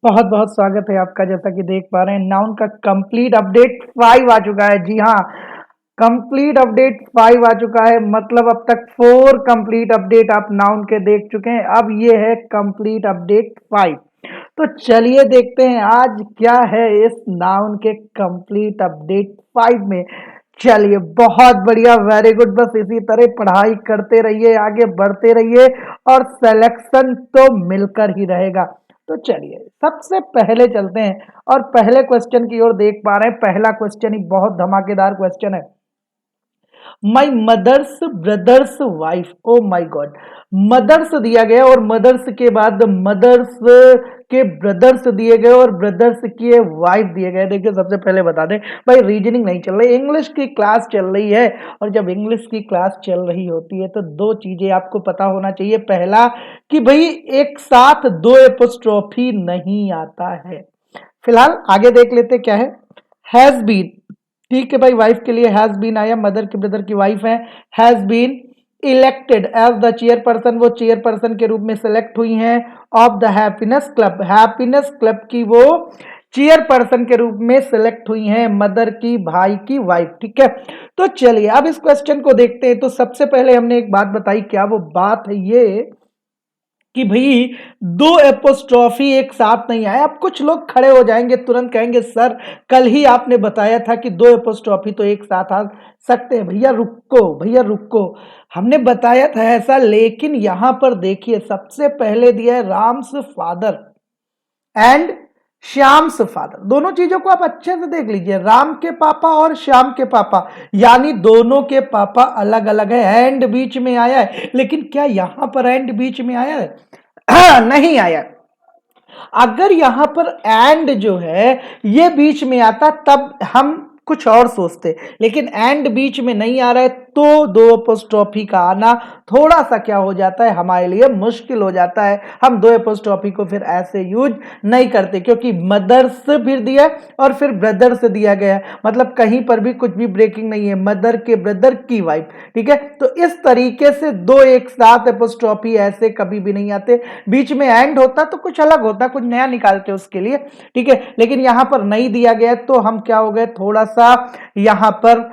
बहुत बहुत स्वागत है आपका। जैसा कि देख पा रहे हैं नाउन का कंप्लीट अपडेट 5 आ चुका है। जी हाँ, कंप्लीट अपडेट 5 आ चुका है। मतलब अब तक 4 कंप्लीट अपडेट आप नाउन के देख चुके हैं। अब ये है कंप्लीट अपडेट 5। तो चलिए देखते हैं आज क्या है इस नाउन के कंप्लीट अपडेट 5 में। चलिए बहुत बढ़िया, वेरी गुड। बस इसी तरह पढ़ाई करते रहिए, आगे बढ़ते रहिए और सिलेक्शन तो मिलकर ही रहेगा। तो चलिए सबसे पहले चलते हैं और पहले क्वेश्चन की ओर देख पा रहे हैं। पहला क्वेश्चन ही बहुत धमाकेदार क्वेश्चन है। My mother's brother's wife, oh my God. Mother's दिया गया और मदर्स के बाद मदर्स के ब्रदर्स दिए गए और ब्रदर्स की वाइफ दिए गए। देखिए सबसे पहले बता दें भाई, रीजनिंग नहीं चल रही, इंग्लिश की क्लास चल रही है। और जब इंग्लिश की क्लास चल रही होती है तो दो चीजें आपको पता होना चाहिए। पहला कि भाई एक साथ दो एपोस्ट्रोफी नहीं आता है। फिलहाल आगे देख लेते क्या है। हैज बीन, ठीक है भाई, वाइफ के लिए हैज बीन आया, मदर के ब्रदर की वाइफ है। Has been elected as the chairperson, वो चेयरपर्सन के रूप में सेलेक्ट हुई हैं of the happiness club. Happiness club की वो चेयरपर्सन के रूप में सेलेक्ट हुई हैं, मदर की भाई की वाइफ। ठीक है, तो चलिए अब इस क्वेश्चन को देखते हैं। तो सबसे पहले हमने एक बात बताई, क्या वो बात है ये कि भाई दो एपोस्ट्रॉफी एक साथ नहीं आए। अब कुछ लोग खड़े हो जाएंगे, तुरंत कहेंगे सर कल ही आपने बताया था कि दो एपोस्ट्रॉफी तो एक साथ आ सकते हैं। भैया रुको, भैया रुको, हमने बताया था ऐसा, लेकिन यहां पर देखिए सबसे पहले दिया है Ram's father and Shyam's father. दोनों चीजों को आप अच्छे से देख लीजिए, राम के पापा और श्याम के पापा, यानी दोनों के पापा अलग अलग है। एंड बीच में आया है, लेकिन क्या यहां पर एंड बीच में आया है? नहीं आया। अगर यहां पर एंड जो है ये बीच में आता तब हम कुछ और सोचते, लेकिन एंड बीच में नहीं आ रहा है तो दो एपोस्ट्रोफी का आना थोड़ा सा क्या हो जाता है, हमारे लिए मुश्किल हो जाता है। हम दो एपोस्ट्रोफी को फिर ऐसे यूज नहीं करते, क्योंकि मदर्स फिर दिया और फिर ब्रदर्स दिया गया, मतलब कहीं पर भी कुछ भी ब्रेकिंग नहीं है, मदर के ब्रदर की वाइफ। ठीक है, तो इस तरीके से दो एक साथ एपोस्ट्रोफी ऐसे कभी भी नहीं आते। बीच में एंड होता तो कुछ अलग होता, कुछ नया निकालते उसके लिए। ठीक है, लेकिन यहां पर नहीं दिया गया तो हम क्या हो गए, थोड़ा सा यहां पर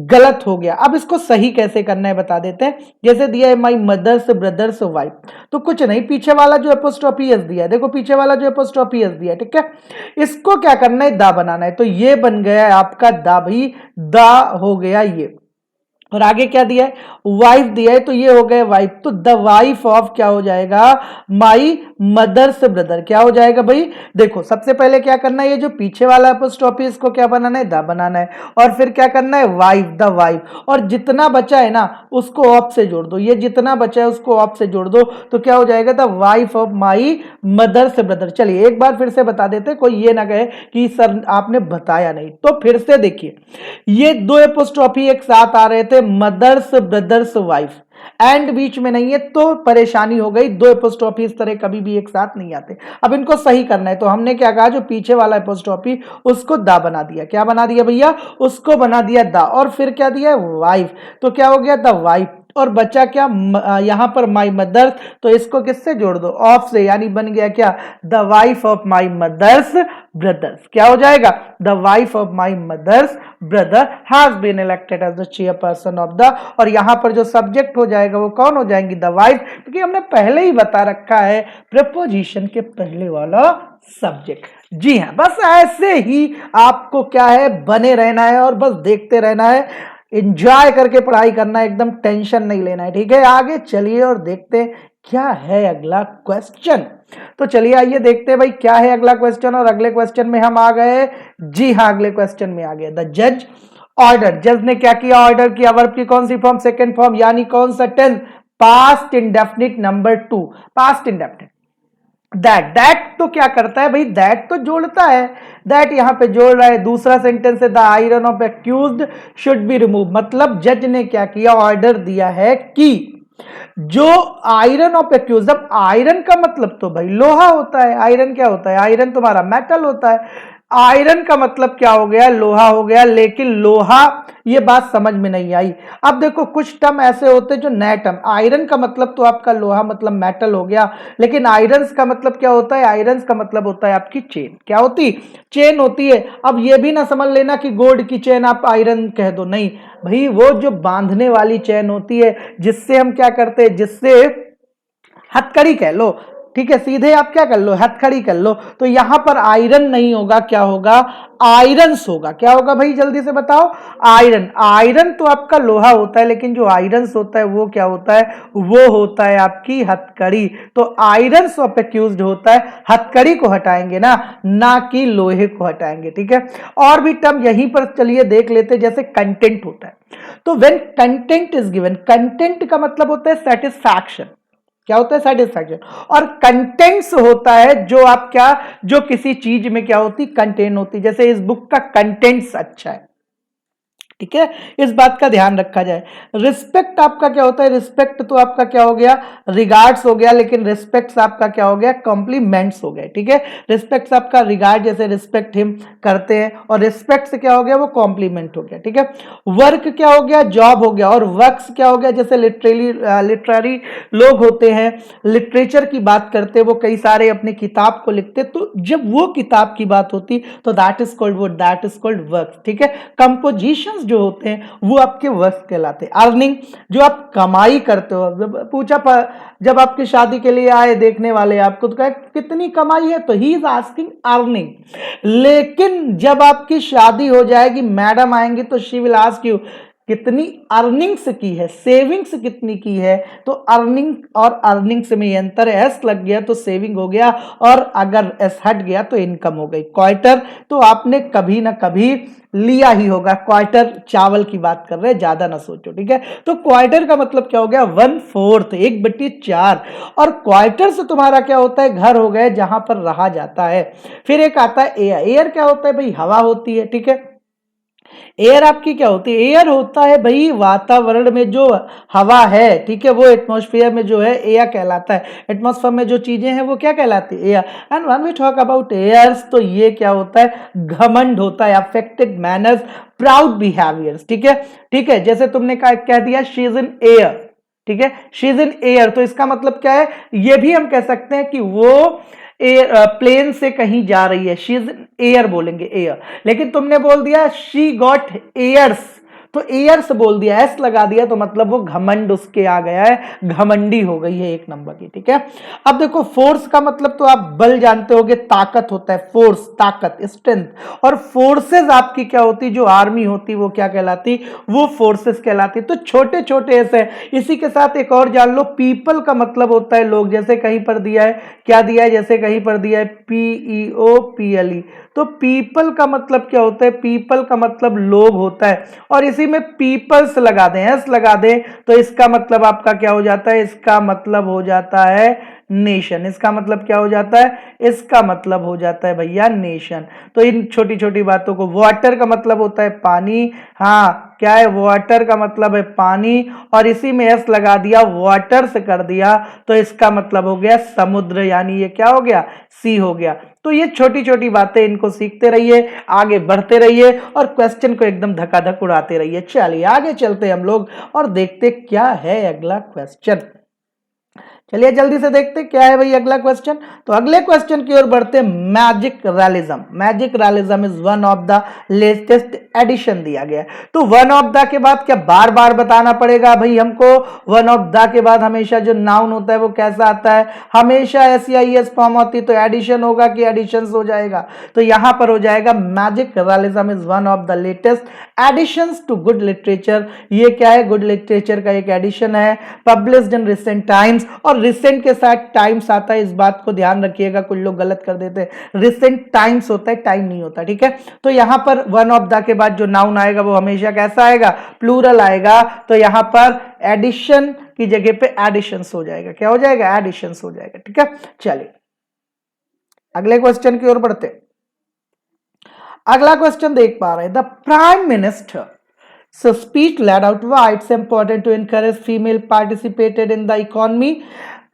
गलत हो गया। अब इसको सही कैसे करना है बता देते हैं। जैसे दिया है माई मदर्स ब्रदर्स वाइफ, तो कुछ नहीं, पीछे वाला जो एपोस्ट्रोफी एस दिया है, देखो पीछे वाला जो एपोस्ट्रोफी एस दिया है, ठीक है, इसको क्या करना है, दा बनाना है। तो ये बन गया है आपका दा, भी दा हो गया ये। और आगे क्या दिया है, वाइफ दिया है, तो ये हो गए वाइफ। तो द वाइफ ऑफ क्या हो जाएगा, माई मदर्स ब्रदर। क्या हो जाएगा भाई, देखो सबसे पहले क्या करना है, ये जो पीछे वाला एपोस्ट्रोफी इसको क्या बनाना है, द बनाना है, और फिर क्या करना है, वाइफ, द वाइफ, और जितना बचा है ना उसको ऑफ से जोड़ दो, ये जितना बचा है उसको ऑफ से जोड़ दो, तो क्या हो जाएगा, the wife of my mother's brother. चलिए एक बार फिर से बता देते, कोई ये ना कहे कि सर आपने बताया नहीं। तो फिर से देखिए, ये दो एपोस्ट्रोफी एक साथ आ रहे थे, मदर्स ब्रदर्स वाइफ, एंड बीच में नहीं है तो परेशानी हो गई। दो एपोस्ट्रोफी इस तरह कभी भी एक साथ नहीं आते। अब इनको सही करना है तो हमने क्या कहा, जो पीछे वाला एपोस्ट्रोफी उसको दा बना दिया। क्या बना दिया भैया, उसको बना दिया दा, और फिर क्या दिया, वाइफ, तो क्या हो गया, द वाइफ। और बचा क्या, यहां पर माई मदर्स, तो इसको किससे जोड़ दो, ऑफ से, यानी बन गया क्या, the wife of my mother's brothers. क्या हो जाएगा, the wife of my mother's brother has been elected as the chairperson of the, और यहां पर जो सब्जेक्ट हो जाएगा वो कौन हो जाएंगी, द वाइफ, क्योंकि हमने पहले ही बता रखा है प्रीपोजिशन के पहले वाला सब्जेक्ट। जी हाँ, बस ऐसे ही आपको क्या है, बने रहना है और बस देखते रहना है, एंजॉय करके पढ़ाई करना है, एकदम टेंशन नहीं लेना है। ठीक है, आगे चलिए और देखते हैं क्या है अगला क्वेश्चन। तो चलिए आइए देखते हैं भाई क्या है अगला क्वेश्चन, और अगले क्वेश्चन में हम आ गए। जी हाँ, अगले क्वेश्चन में आ गए, द जज ऑर्डर। जज ने क्या किया, ऑर्डर किया। वर्ब की कौन सी फॉर्म, सेकेंड फॉर्म, यानी कौन सा tense, past indefinite number 2, past indefinite. That तो क्या करता है भाई, दैट तो जोड़ता है, दैट यहां पे जोड़ रहा है। दूसरा सेंटेंस है, the iron of accused should be remove, मतलब जज ने क्या किया, ऑर्डर दिया है कि जो आयरन ऑफ एक्यूज, अब आयरन का मतलब तो भाई लोहा होता है। आयरन क्या होता है, आयरन तुम्हारा मेटल होता है। आयरन का मतलब क्या हो गया, लोहा हो गया, लेकिन लोहा ये बात समझ में नहीं आई। अब देखो कुछ टर्म ऐसे होते हैं जो नए टर्म, आयरन का मतलब तो आपका लोहा मतलब मेटल हो गया, लेकिन आयरन्स का मतलब क्या होता है, आयरन्स का मतलब होता है आपकी चेन, क्या होती, चेन होती है। अब ये भी ना समझ लेना कि गोल्ड की चेन आप आयरन कह दो, नहीं भाई, वो जो बांधने वाली चेन होती है जिससे हम क्या करते हैं, जिससे हथकड़ी कह लो, ठीक है, सीधे आप क्या कर लो, हथकड़ी कर लो। तो यहां पर आयरन नहीं होगा, क्या होगा, आयरन्स होगा। क्या होगा भाई, जल्दी से बताओ, आयरन। आयरन तो आपका लोहा होता है, लेकिन जो आयरन्स होता है वो क्या होता है, वो होता है आपकी हथकड़ी। तो आयरन्स ऑफ एक्यूज्ड होता है, हथकड़ी को हटाएंगे ना कि लोहे को हटाएंगे, ठीक है। और भी टर्म यहीं पर चलिए देख लेते, जैसे कंटेंट होता है। तो when content is given, content का मतलब होता है सेटिस्फैक्शन, क्या होता है, सेटिस्फैक्शन। और कंटेंट्स होता है जो आप क्या, जो किसी चीज में क्या होती, कंटेन होती, जैसे इस बुक का कंटेंट्स अच्छा है, ठीक है, इस बात का ध्यान रखा जाए। रिस्पेक्ट आपका क्या होता है, रिस्पेक्ट तो आपका क्या हो गया, रिगार्ड्स हो गया, लेकिन रिस्पेक्ट्स आपका क्या हो गया, कॉम्प्लीमेंट्स हो गए, ठीक है। रिस्पेक्ट्स आपका रिगार्ड, जैसे रिस्पेक्ट हिम करते हैं, और रिस्पेक्ट से क्या हो गया, वो कॉम्प्लीमेंट हो गया, ठीक है। वर्क क्या हो गया, जॉब हो गया, और वर्क्स क्या हो गया, जैसे लिटरेरी लोग होते हैं, लिटरेचर की बात करते हैं, वो कई सारे अपने किताब को लिखते, तो जब वो किताब की बात होती तो दैट इज कॉल्ड, वो दैट इज कॉल्ड वर्क, ठीक है। कंपोजिशंस जो होते हैं वो आपके वर्क कहलाते हैं। अर्निंग, जो आप कमाई करते हो, जब आपकी शादी के लिए आए देखने वाले आपको, तो कहे कितनी कमाई है, तो ही इज आस्किंग अर्निंग। लेकिन जब आपकी शादी हो जाएगी, मैडम आएंगी, तो शी विल आस्क यू कितनी अर्निंग्स की है, सेविंग्स कितनी की है। तो अर्निंग और अर्निंग्स में ये अंतर है, एस लग गया तो सेविंग हो गया, और अगर एस हट गया तो इनकम हो गई। क्वार्टर तो आपने कभी ना कभी लिया ही होगा, क्वार्टर चावल की बात कर रहे हैं, ज्यादा ना सोचो, ठीक है। तो क्वार्टर का मतलब क्या हो गया, 1/4, 1/4। और क्वार्टर से तुम्हारा क्या होता है, घर हो गए जहां पर रहा जाता है। फिर एक आता है एयर। एयर क्या होता है भाई, हवा होती है, ठीक है। एयर आपकी क्या होती है, एयर होता है भाई वातावरण में जो हवा है, ठीक है, वो एटमॉस्फेयर में जो है एयर कहलाता है। एटमॉस्फेयर में जो चीजें हैं वो क्या कहलाती है, air. And when we talk about airs, तो ये क्या होता है, घमंड होता है, अफेक्टेड मैनर्स, प्राउड बिहेवियर्स, ठीक है, ठीक है। जैसे तुमने कह दिया शी इज इन एयर, ठीक है, शी इज इन एयर, तो इसका मतलब क्या है, ये भी हम कह सकते हैं कि वो प्लेन से कहीं जा रही है, शी इज एयर बोलेंगे, एयर। लेकिन तुमने बोल दिया शी गॉट एयर्स, तो एयर्स बोल दिया, एस लगा दिया, तो मतलब वो घमंड उसके आ गया है, घमंडी हो गई है, एक नंबर की, ठीक है। अब देखो फोर्स का मतलब तो आप बल जानते होगे, ताकत होता है, फोर्स ताकत, स्ट्रेंथ। और फोर्सेस आपकी क्या होती, जो आर्मी होती वो क्या कहलाती, वो फोर्सेस कहलाती। तो छोटे छोटे ऐसे। इसी के साथ एक और जान लो, पीपल का मतलब होता है लोग, जैसे कहीं पर दिया है, क्या दिया है, जैसे कहीं पर दिया है PEOPLE, तो पीपल का मतलब क्या होता है, पीपल का मतलब लोग होता है, और इसी में पीपल्स लगा दें, एस लगा दें, तो इसका मतलब आपका क्या हो जाता है, इसका मतलब हो जाता है नेशन। इसका मतलब क्या हो जाता है, इसका मतलब हो जाता है भैया नेशन। तो इन छोटी छोटी बातों को, वाटर का मतलब होता है पानी, हाँ क्या है, वाटर का मतलब है पानी, और इसी में एस लगा दिया, वाटर से कर दिया, तो इसका मतलब हो गया समुद्र, यानी ये क्या हो गया, सी हो गया। तो ये छोटी छोटी बातें, इनको सीखते रहिए, आगे बढ़ते रहिए, और क्वेश्चन को एकदम धकाधक उड़ाते रहिए। चलिए आगे चलते हम लोग और देखते क्या है अगला क्वेश्चन। चलिए जल्दी से देखते क्या है भाई अगला क्वेश्चन। तो अगले क्वेश्चन की ओर बढ़ते, magic realism. Magic realism is one of the latest edition दिया गया। तो वन ऑफ द के बाद क्या बार बार बताना पड़ेगा भाई हमको, वन ऑफ द के बाद हमेशा जो नाउन होता है वो कैसा आता है, हमेशा SEIS फॉर्म होती, तो एडिशन होगा कि एडिशंस हो जाएगा, तो यहां पर हो जाएगा magic realism is one of the latest additions to good literature. ये क्या है, गुड लिटरेचर का एक एडिशन है, पब्लिश्ड इन रिसेंट टाइम्स। और रिसेंट के साथ टाइम्स आता है, इस बात को ध्यान रखिएगा, कुछ लोग गलत कर देते हैं, रिसेंट टाइम्स होता है, टाइम नहीं होता, ठीक है। तो यहां पर वन ऑफ द के बाद जो नाउन आएगा वो हमेशा कैसा आएगा, प्लूरल आएगा, तो यहां पर एडिशन की जगह पे एडिशंस हो जाएगा, क्या हो जाएगा, एडिशंस हो जाएगा, ठीक है। चलिए अगले क्वेश्चन की ओर बढ़ते। अगला क्वेश्चन देख पा रहे हैं, the prime minister so speech laid out why it's important to encourage female participated in the economy।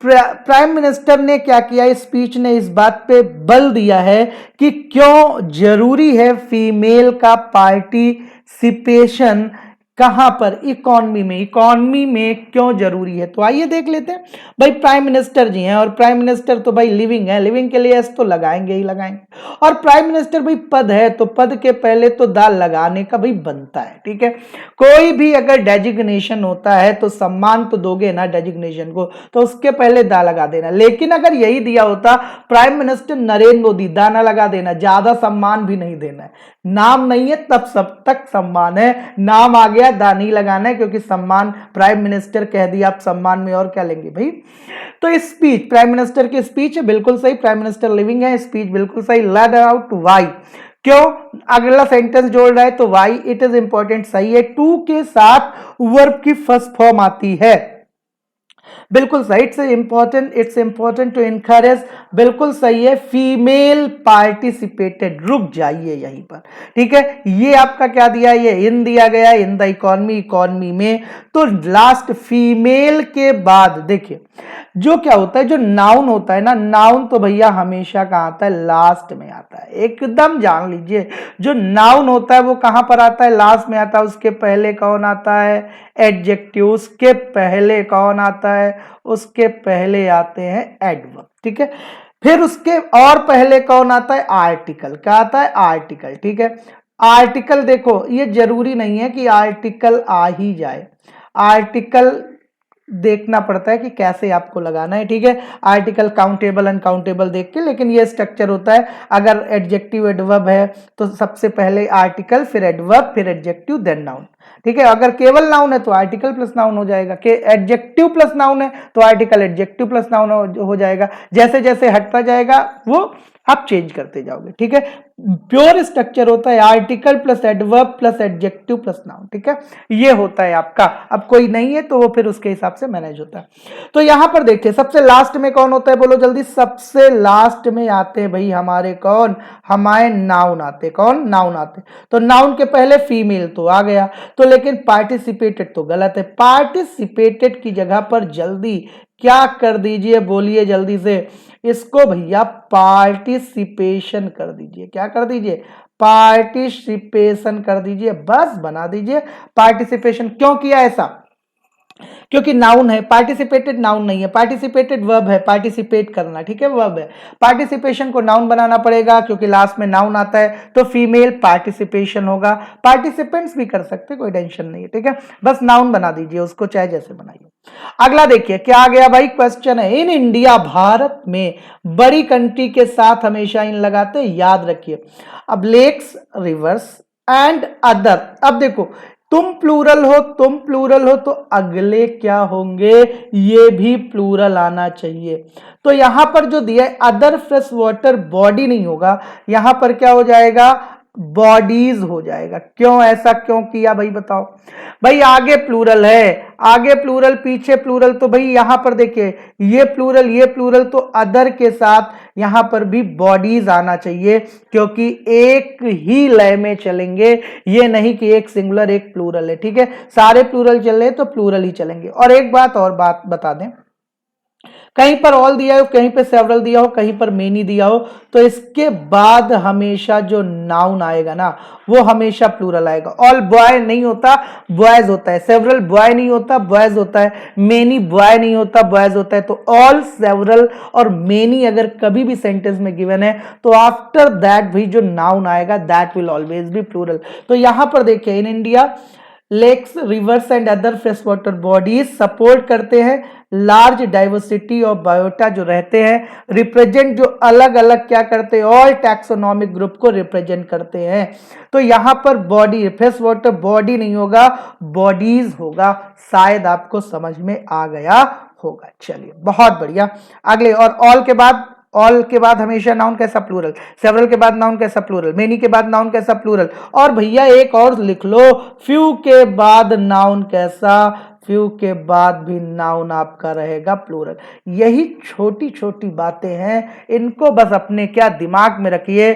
Prime minister ने क्या किया, स्पीच ने इस बात पे बल दिया है कि क्यों जरूरी है फीमेल का पार्टिसिपेशन, कहां पर, इकॉनमी में क्यों जरूरी है। तो आइए देख लेते हैं। भाई प्राइम मिनिस्टर जी हैं, और प्राइम मिनिस्टर तो भाई लिविंग है, लिविंग के लिए एस तो लगाएंगे ही लगाएंगे, और प्राइम मिनिस्टर भाई पद है, तो पद के पहले तो दा लगाने का भाई बनता है, ठीक है। कोई भी अगर डेजिग्नेशन होता है तो सम्मान तो दोगे ना डेजिग्नेशन को, तो उसके पहले दा लगा देना। लेकिन अगर यही दिया होता प्राइम मिनिस्टर नरेंद्र मोदी, दा ना लगा देना, ज्यादा सम्मान भी नहीं देना है। नाम नहीं है तब सब तक सम्मान है, नाम आ गया दा नहीं लगाना है, क्योंकि सम्मान प्राइम मिनिस्टर कह दिया, आप सम्मान में और क्या लेंगे भाई। तो स्पीच, प्राइम मिनिस्टर की स्पीच है बिल्कुल सही, प्राइम मिनिस्टर लिविंग है, स्पीच बिल्कुल सही। लेट आउट वाई, क्यों, अगला सेंटेंस जोड़ रहा है तो वाई इट इज इंपॉर्टेंट, सही है। टू के साथ वर्ब की फर्स्ट फॉर्म आती है, बिल्कुल सही। इट्स इंपॉर्टेंट टू इनकरेज, बिल्कुल सही है। फीमेल पार्टिसिपेटेड, रुक जाइए यहीं पर, ठीक है। ये आपका क्या दिया, ये इन दिया गया, इन द इकॉनमी में, तो लास्ट फीमेल के बाद देखिए जो क्या होता है, जो नाउन होता है ना, नाउन तो भैया हमेशा कहां आता है, लास्ट में आता है, एकदम जान लीजिए। जो नाउन होता है वो कहां पर आता है, लास्ट में आता है। उसके पहले कौन आता है, एडजेक्टिव। उसके पहले कौन आता है, उसके पहले आते हैं एडवर्ब, ठीक है। फिर उसके और पहले कौन आता है, आर्टिकल। क्या आता है, आर्टिकल, ठीक है। आर्टिकल देखो, ये जरूरी नहीं है कि आर्टिकल आ ही जाए, आर्टिकल देखना पड़ता है कि कैसे आपको लगाना है, ठीक है। आर्टिकल काउंटेबल अनकाउंटेबल देख के, लेकिन ये स्ट्रक्चर होता है। अगर एडजेक्टिव एडवर्ब है तो सबसे पहले आर्टिकल, फिर एडवर्ब, फिर एडजेक्टिव, देन नाउन, ठीक है। अगर केवल नाउन है तो आर्टिकल प्लस नाउन हो जाएगा, कि एडजेक्टिव प्लस नाउन है तो आर्टिकल एडजेक्टिव प्लस नाउन हो जाएगा। जैसे जैसे हटता जाएगा वो आप चेंज करते जाओगे, ठीक है। प्योर स्ट्रक्चर होता है article plus adverb plus adjective plus noun, ठीक है। ये होता है आपका। अब कोई नहीं है तो वो फिर उसके हिसाब से मैनेज होता है। तो यहां पर देखिए सबसे लास्ट में कौन होता है, बोलो जल्दी। सबसे लास्ट में आते हैं भाई हमारे कौन, हमारे नाउन आते। कौन, नाउन आते। तो नाउन के पहले फीमेल तो आ गया, तो लेकिन पार्टिसिपेटेड तो गलत है। पार्टिसिपेटेड की जगह पर जल्दी क्या कर दीजिए, बोलिए जल्दी से, इसको भैया पार्टिसिपेशन कर दीजिए। क्या कर दीजिए, पार्टिसिपेशन कर दीजिए, बस बना दीजिए पार्टिसिपेशन। क्यों किया ऐसा, क्योंकि नाउन है, पार्टिसिपेटेड नाउन नहीं है, पार्टिसिपेटेड वर्ब है, पार्टिसिपेट करना, ठीक है, वर्ब है। पार्टिसिपेशन को नाउन बनाना पड़ेगा क्योंकि लास्ट में नाउन आता है, तो फीमेल पार्टिसिपेशन होगा। पार्टिसिपेंट्स भी कर सकते, कोई टेंशन नहीं है, ठीक है। बस नाउन बना दीजिए उसको, चाहे जैसे बनाइए। अगला देखिए क्या आ गया भाई, क्वेश्चन है इन इंडिया, भारत में बड़ी कंट्री के साथ हमेशा इन लगाते, याद रखिए। अब लेक्स, रिवर्स एंड अदर, अब देखो तुम प्लूरल हो तो अगले क्या होंगे, ये भी प्लूरल आना चाहिए। तो यहां पर जो दिया है अदर फ्रेश वाटर बॉडी नहीं होगा, यहां पर क्या हो जाएगा, बॉडीज हो जाएगा। क्यों, ऐसा क्यों किया भाई बताओ। भाई आगे प्लूरल है, आगे प्लूरल पीछे प्लूरल, तो भाई यहां पर देखिए ये प्लूरल तो अदर के साथ यहां पर भी बॉडीज आना चाहिए, क्योंकि एक ही लय में चलेंगे, ये नहीं कि एक सिंगुलर एक प्लूरल है, ठीक है। सारे प्लूरल चल रहे तो प्लूरल ही चलेंगे। और एक बात बता दें, कहीं पर ऑल दिया हो, कहीं पर सेवरल दिया हो, कहीं पर मेनी दिया हो, तो इसके बाद हमेशा जो नाउन आएगा ना वो हमेशा प्लूरल आएगा। ऑल बॉय नहीं होता, बॉयज होता है। सेवरल बॉय नहीं होता, बॉयज होता है। मेनी बॉय नहीं होता, बॉयज होता है। तो ऑल, सेवरल और मेनी अगर कभी भी सेंटेंस में गिवन है तो आफ्टर दैट भी जो नाउन आएगा that will always be plural. तो यहां पर देखिए in India lakes, rivers and other fresh water bodies support करते हैं लार्ज डाइवर्सिटी ऑफ बायोटा, जो रहते हैं, रिप्रेजेंट जो अलग अलग क्या करते हैं, ऑल टैक्सोनॉमिक ग्रुप को रिप्रेजेंट करते हैं। तो यहां पर बॉडी, फ्रेश वाटर बॉडी नहीं होगा, बॉडीज होगा। शायद आपको समझ में आ गया होगा। चलिए बहुत बढ़िया। अगले, और ऑल के बाद हमेशा नाउन कैसा, प्लूरल। सेवरल के बाद नाउन कैसा, प्लूरल। मेनी के बाद नाउन कैसा, प्लूरल। और भैया एक और लिख लो, फ्यू के बाद नाउन कैसा, फ्यू के बाद भी नाउन आपका रहेगा प्लूरल। यही छोटी छोटी बातें हैं, इनको बस अपने क्या दिमाग में रखिए।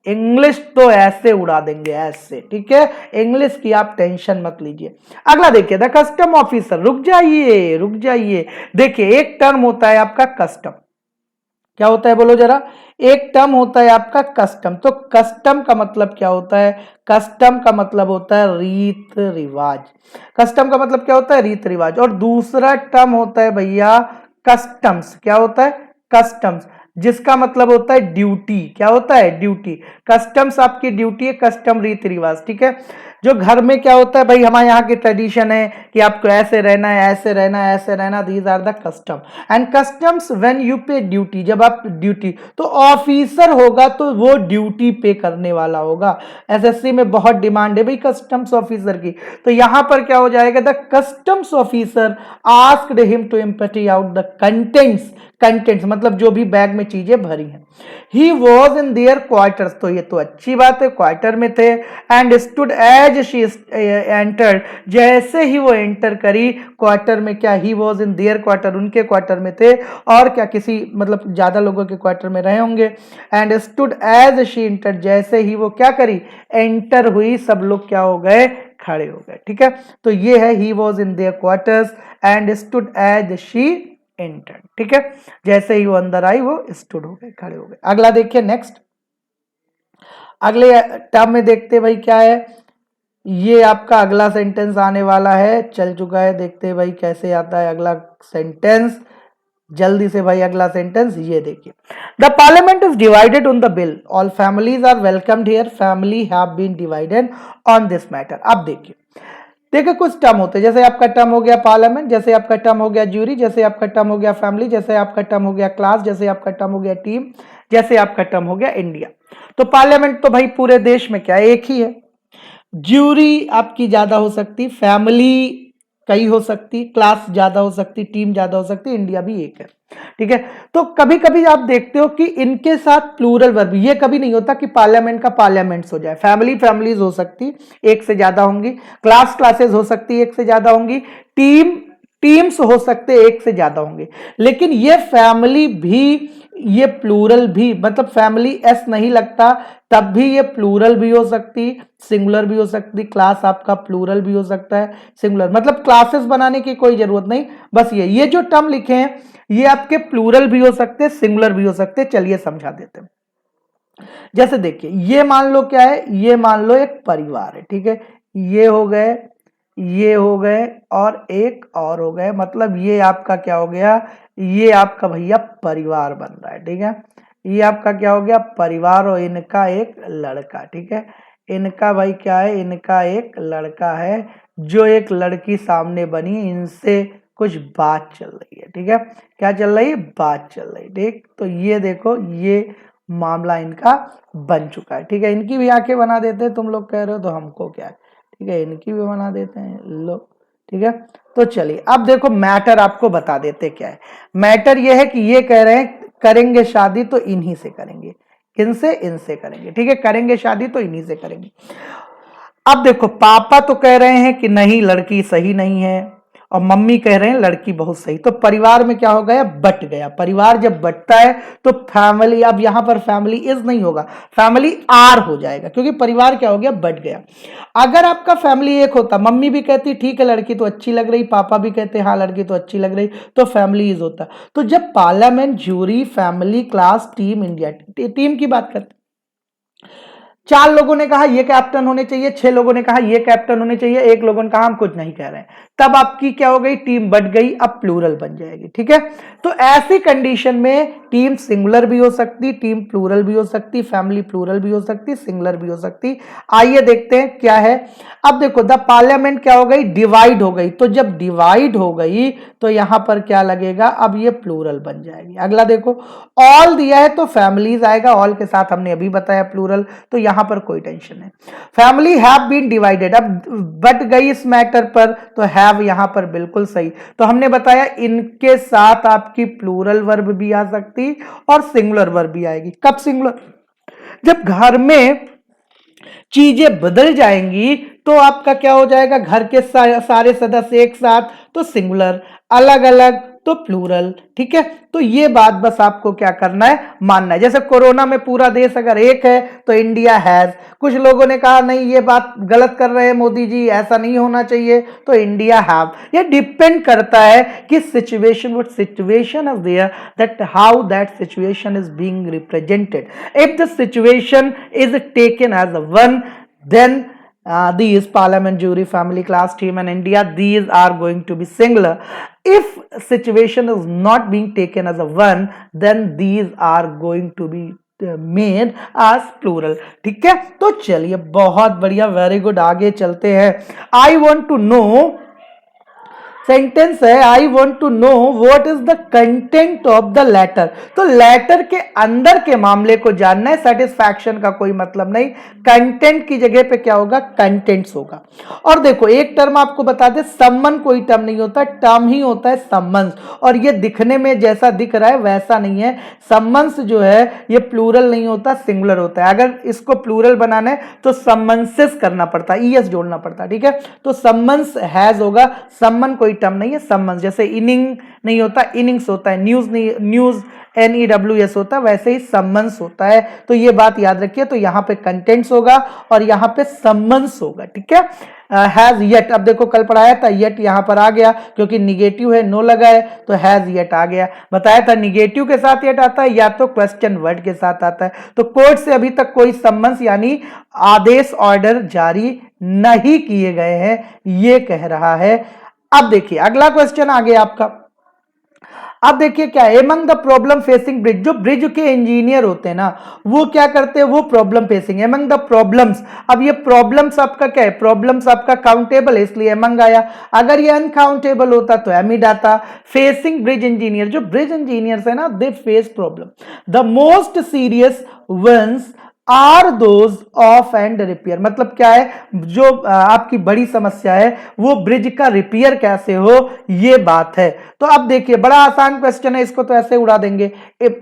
इंग्लिश तो ऐसे उड़ा देंगे ऐसे, ठीक है, इंग्लिश की आप टेंशन मत लीजिए। अगला देखिए, द कस्टम ऑफिसर, रुक जाइए रुक जाइए, देखिए एक टर्म होता है आपका कस्टम, क्या होता है बोलो जरा, एक टर्म होता है आपका कस्टम। तो कस्टम का मतलब क्या होता है, कस्टम का मतलब होता है रीत रिवाज, कस्टम का मतलब क्या होता है, रीत रिवाज। और दूसरा टर्म होता है भैया कस्टम्स, क्या होता है, कस्टम्स, जिसका मतलब होता है ड्यूटी, क्या होता है, ड्यूटी। कस्टम्स आपकी ड्यूटी है, कस्टम रीति रिवाज, ठीक है। जो घर में क्या होता है भाई, हमारे यहाँ की ट्रेडिशन है कि आपको ऐसे रहना है, ऐसे रहना है, ऐसे रहना, these are the custom and customs when you pay duty, जब आप ड्यूटी, तो ऑफिसर होगा तो वो ड्यूटी पे करने वाला होगा। एसएससी में बहुत डिमांड है भाई कस्टम्स ऑफिसर की, तो यहां पर क्या हो जाएगा, the customs officer asked him to empty out the contents, contents मतलब जो भी बैग में चीजें भरी हैं। He was in their quarters, तो ये तो अच्छी बात है, क्वार्टर में थे। And stood as she entered, जैसे ही वो एंटर करी क्वार्टर में, क्या he was in their quarter, उनके क्वार्टर में थे, और क्या किसी मतलब ज्यादा लोगों के क्वार्टर में रहे होंगे। And stood as she enter, जैसे ही वो क्या करी, एंटर हुई, सब लोग क्या हो गए, खड़े हो गए, ठीक है। तो ये है he was in their quarters and stood as she entered, ठीक है, जैसे ही वो अंदर आई वो स्टूड हो गए, खड़े हो गए। अगला देखिए नेक्स्ट, अगले टर्म में देखते भाई क्या है, ये आपका अगला सेंटेंस आने वाला है, चल चुका है, देखते हैं भाई कैसे आता है अगला सेंटेंस, जल्दी से भाई अगला सेंटेंस ये देखिए, the parliament is divided on the bill, all families are welcomed here, family have been divided on this matter. अब देखिए, देखिए कुछ टर्म होते हैं, जैसे आपका टर्म हो गया पार्लियामेंट, जैसे आपका टर्म हो गया ज्यूरी, जैसे आपका टर्म हो गया फैमिली, जैसे आपका टर्म हो गया क्लास, जैसे आपका टर्म हो गया टीम, जैसे आपका टर्म हो गया इंडिया। तो पार्लियामेंट तो भाई पूरे देश में क्या एक ही है, ज्यूरी आपकी ज्यादा हो सकती, फैमिली कई हो सकती, क्लास ज्यादा हो सकती, टीम ज्यादा हो सकती, इंडिया भी एक है, ठीक है। तो कभी कभी आप देखते हो कि इनके साथ प्लूरल वर्ब, ये कभी नहीं होता कि पार्लियामेंट का पार्लियामेंट्स हो जाए, फैमिली फैमिलीज हो सकती, एक से ज्यादा होंगी, क्लास क्लासेस हो सकती, एक से ज्यादा होंगी, टीम टीम्स हो सकते एक से ज्यादा होंगे, लेकिन ये फैमिली भी, ये प्लूरल भी, मतलब फैमिली एस नहीं लगता तब भी ये प्लूरल भी हो सकती, सिंगुलर भी हो सकती, क्लास आपका प्लूरल भी हो सकता है, सिंगुलर, मतलब क्लासेस बनाने की कोई जरूरत नहीं, बस ये जो टर्म लिखे हैं ये आपके प्लूरल भी हो सकते, सिंगुलर भी हो सकते। चलिए समझा देते हैं, जैसे देखिए ये मान लो क्या है, ये मान लो एक परिवार है, ठीक है, ये हो गए, ये हो गए, और एक और हो गए, मतलब ये आपका क्या हो गया, ये आपका भैया परिवार बन रहा है, ठीक है, ये आपका क्या हो गया, परिवार, और इनका एक लड़का, ठीक है, इनका भाई क्या है, इनका एक लड़का है, जो एक लड़की सामने बनी, इनसे कुछ बात चल रही है, ठीक है, क्या चल रही है, बात चल रही, ठीक। तो ये देखो ये मामला इनका बन चुका है, ठीक है, इनकी भी आंखें बना देते हैं, तुम लोग कह रहे हो तो हमको क्या है, ठीक है, इनकी भी बना देते हैं, लो, ठीक है। तो चलिए अब देखो मैटर आपको बता देते क्या है, मैटर ये है कि ये कह रहे हैं करेंगे शादी तो इन्हीं से करेंगे, इनसे इनसे करेंगे, ठीक है, करेंगे शादी तो इन्हीं से करेंगे। अब देखो पापा तो कह रहे हैं कि नहीं लड़की सही नहीं है, और मम्मी कह रहे हैं लड़की बहुत सही, तो परिवार में क्या हो गया, बट गया, परिवार जब बटता है तो फैमिली, अब यहां पर फैमिली इज नहीं होगा, फैमिली आर हो जाएगा, क्योंकि परिवार क्या हो गया, बट गया। अगर आपका फैमिली एक होता, मम्मी भी कहती ठीक है लड़की तो अच्छी लग रही, पापा भी कहते हाँ लड़की तो अच्छी लग रही, तो फैमिली इज होता। तो जब parliament, jury, family, class, team, India, team की बात करते, 4 लोगों ने कहा ये कैप्टन होने चाहिए, 6 लोगों ने कहा ये कैप्टन होने चाहिए, एक लोगों ने कहा हम कुछ नहीं कह रहे हैं, तब आपकी क्या हो गई, टीम बढ़ गई, अब प्लूरल बन जाएगी, ठीक है। तो ऐसी कंडीशन में टीम सिंगुलर भी हो सकती, टीम प्लूरल भी हो सकती, फैमिली प्लूरल भी हो सकती, सिंगुलर भी हो सकती। आइए देखते हैं क्या है। अब देखो द पार्लियामेंट क्या हो गई, डिवाइड हो गई, तो जब डिवाइड हो गई तो यहां पर क्या लगेगा, अब ये प्लूरल बन जाएगी। अगला देखो ऑल दिया है तो फैमिलीज आएगा, ऑल के साथ हमने अभी बताया प्लूरल, तो यहां पर कोई टेंशन नहीं। फैमिली हैव बीन डिवाइडेड, अब बट गई इस मैटर पर, तो हैव यहां पर बिल्कुल सही, तो हमने बताया इनके साथ आपकी प्लूरल वर्ब भी आ सकती और सिंगुलर वर्ब भी आएगी। कब सिंगुलर, जब घर में चीजें बदल जाएंगी तो आपका क्या हो जाएगा, घर के सारे सदस्य एक साथ तो सिंगुलर, अलग अलग तो प्लूरल। ठीक है, तो ये बात बस आपको क्या करना है, मानना है। जैसे कोरोना में पूरा देश अगर एक है तो इंडिया हैज, कुछ लोगों ने कहा नहीं ये बात गलत कर रहे हैं मोदी जी, ऐसा नहीं होना चाहिए, तो इंडिया हैव। ये डिपेंड करता है कि situation, what situation is there, that how that situation is being represented. If the situation is taken as a one, then these parliament, jury, family, class, team and India, these are going to be singular. If situation is not being taken as a one, then these are going to be made as plural। ठीक है, तो चलिए बहुत बढ़िया, very good, आगे चलते हैं। I want to know, sentence है I want to know what is the content of the letter. तो लेटर के अंदर के मामले को जानना है, सेटिस्फैक्शन का कोई मतलब नहीं, कंटेंट की जगह पे क्या होगा, कंटेंट्स होगा। और देखो एक टर्म आपको बता दे, सम्मन कोई टर्म नहीं होता, टर्म ही होता है सम्मन्स। और ये दिखने में जैसा दिख रहा है वैसा नहीं है, सम्मन्स जो है ये प्लूरल नहीं होता, सिंगुलर होता है। अगर इसको प्लूरल बनाना है तो सम्मन्सेस करना पड़ता है, ईएस जोड़ना पड़ता है। ठीक है, तो सम्मन्स हैज होगा, सम्मन कोई टर्म नहीं है, सम्मन्स। जैसे इनिंग नहीं होता, इनिंग्स होता है, न्यूज नहीं, न्यूज NEWS होता है, वैसे ही सम्मन्स होता है। तो ये बात याद रखिए, तो यहां पे कंटेंट्स होगा और यहां पे सम्मन्स होगा। ठीक है, हैज येट, अब देखो कल पढ़ाया था, येट यहां पर आ गया क्योंकि निगेटिव है, नो लगा है तो हैज येट आ गया। बताया था निगेटिव के साथ येट आता है या तो क्वेश्चन वर्ड के साथ आता है। तो कोर्ट से अभी तक कोई सम्मन्स यानी आदेश, ऑर्डर जारी नहीं किए गए हैं, ये कह रहा है। अब देखिए अगला क्वेश्चन आ गया आपका। अब देखिए क्या है, among the problem facing bridge, जो ब्रिज के इंजीनियर होते हैं ना वो क्या करते हैं, वो problem facing, among the problems. अब ये प्रॉब्लम्स आपका क्या है, प्रॉब्लम्स आपका काउंटेबल है इसलिए एमंग आया, अगर ये अनकाउंटेबल होता तो एमिड आता। फेसिंग ब्रिज इंजीनियर, जो ब्रिज इंजीनियर्स है ना they face problem, the most serious ones are those of and repair. मतलब क्या है, जो आपकी बड़ी समस्या है वो ब्रिज का रिपेयर कैसे हो, ये बात है। तो अब देखिए बड़ा आसान क्वेश्चन है, इसको तो ऐसे उड़ा देंगे।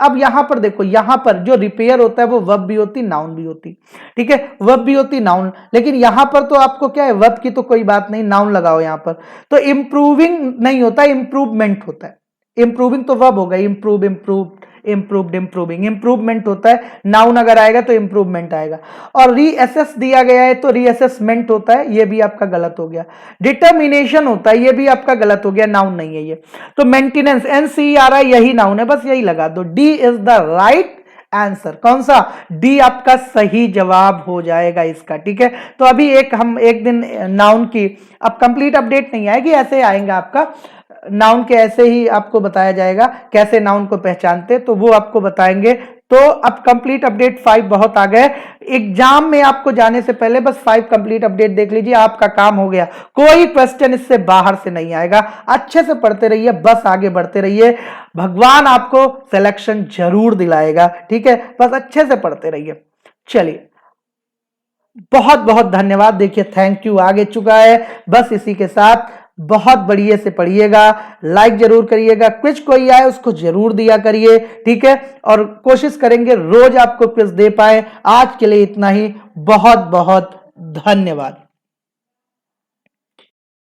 अब यहां पर देखो, यहां पर जो रिपेयर होता है वो वर्ब भी होती, नाउन भी होती। ठीक है, वर्ब भी होती, नाउन, लेकिन यहां पर तो आपको क्या है, वर्ब की तो कोई बात नहीं, नाउन लगाओ यहां पर। तो इंप्रूविंग नहीं होता, इंप्रूवमेंट होता है। इंप्रूविंग तो वर्ब होगा, improve, improve, improved, improving, improvement होता है, नाउन अगर आएगा तो इंप्रूवमेंट आएगा। और रीअसेस दिया गया है तो रीअसेसमेंट होता है, ये भी आपका गलत हो गया। डिटर्मिनेशन होता है, ये भी आपका गलत हो गया, नाउन नहीं है ये। तो मेंटेनेंस, NCER यही नाउन है, बस यही लगा दो। D is the right answer, कौन सा, डी आपका सही जवाब हो जाएगा इसका। ठीक है, तो अभी हम एक दिन नाउन की, अब कंप्लीट अपडेट नहीं आएगी, ऐसे आएगा आपका नाउन के, ऐसे ही आपको बताया जाएगा कैसे नाउन को पहचानते, तो वो आपको बताएंगे। तो अब कंप्लीट अपडेट 5 बहुत आ गए, एग्जाम में आपको जाने से पहले बस 5 कंप्लीट अपडेट देख लीजिए, आपका काम हो गया। कोई क्वेश्चन इससे बाहर से नहीं आएगा, अच्छे से पढ़ते रहिए, बस आगे बढ़ते रहिए, भगवान आपको सिलेक्शन जरूर दिलाएगा। ठीक है, बस अच्छे से पढ़ते रहिए। चलिए बहुत बहुत धन्यवाद। देखिए थैंक यू आगे चुका है, बस इसी के साथ बहुत बढ़िया से पढ़िएगा, लाइक जरूर करिएगा, क्विज कोई आए उसको जरूर दिया करिए। ठीक है, और कोशिश करेंगे रोज आपको क्विज दे पाए। आज के लिए इतना ही, बहुत बहुत धन्यवाद।